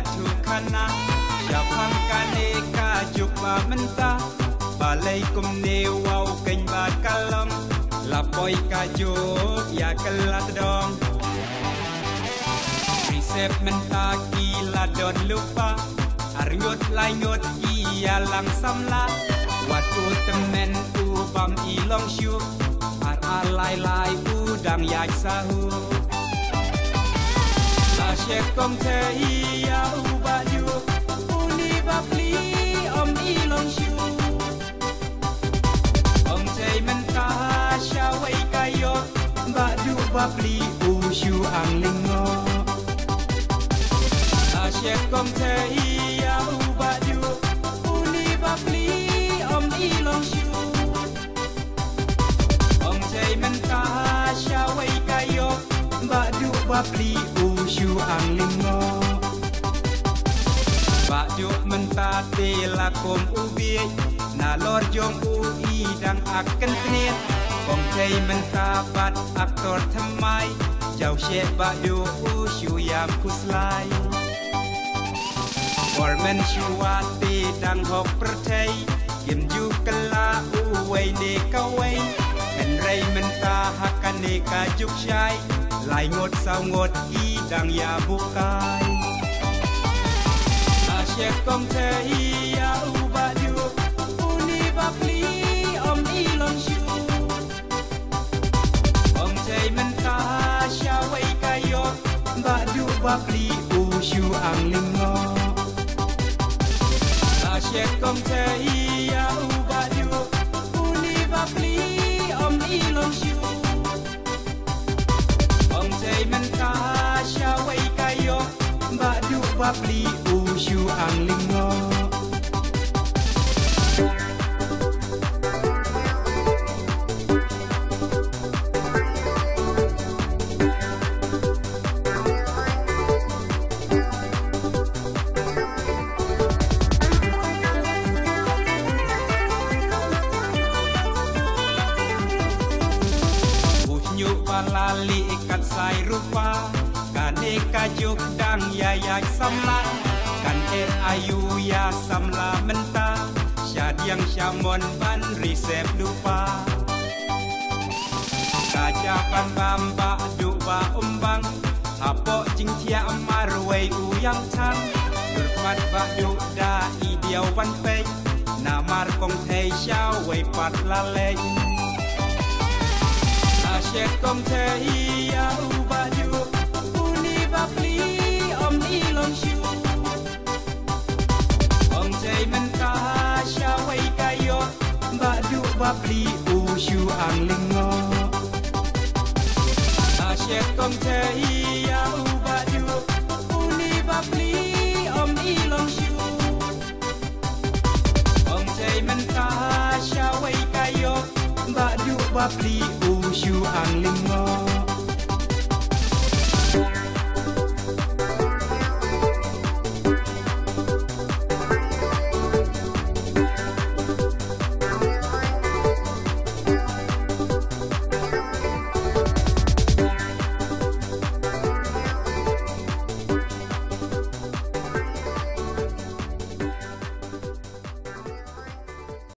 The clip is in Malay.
tu kana Japang kane ka jukba mentah Balai kum ne wau keny ba kalam Lapoi ka juk ya kelat dong Resep mentah kila don lupa Arngot laingot ia lang samla Watu temen ubam ilong syuk Ar alai lai udang yak sahu Asyik kong te ia ubah juk Uni bapli om ilong syuk Om te mentah syawai kayo Badu bapli usyu ang lingo Asyik kong te ia ubah juk Uni bapli om ilong syuk Om te mentah syawai kayo Badu bapli usyu ang lingo Badu mentah te lakom ubi Nalor jong ui dang akan kniat Kong te mentah bat aktor thamai Jau syek badu usyu yam kuslai Warmen syuati dang hok pertai Kim ju kela uway ne kaway En ray mentah hakan ne ka juk syai Lai ngot sao ngot i dang ya bukai Asyik kong te ia ubah juk Uni bapli om ilong syuk Om te mentah syawai kayo Badu bapli usyu ang lingo Asyik kong te ia ubah juk Uni bapli om ilong syuk Om te mentah syawai kayo Badu bapli usyu ang lingo Lali ikat sai rupa Kane kajuk dang yayak samla Kan ayu ya samla mentah Syadiang syamon ban resep lupa Kajapan bamba duba umbang Apok jing tia marway uyang chang Berpat badu da idiau ban pek Namar kong thei syawai pat laleng Asyik kong te ia ubah juk Uni bapli om ilong syuk Om te mentah syawai kayo Badu bapli usyu ang lingo Asyik kong te ia ubah juk Uni bapli om ilong syuk Om te mentah syawai kayo Badu bapli usyu ang lingo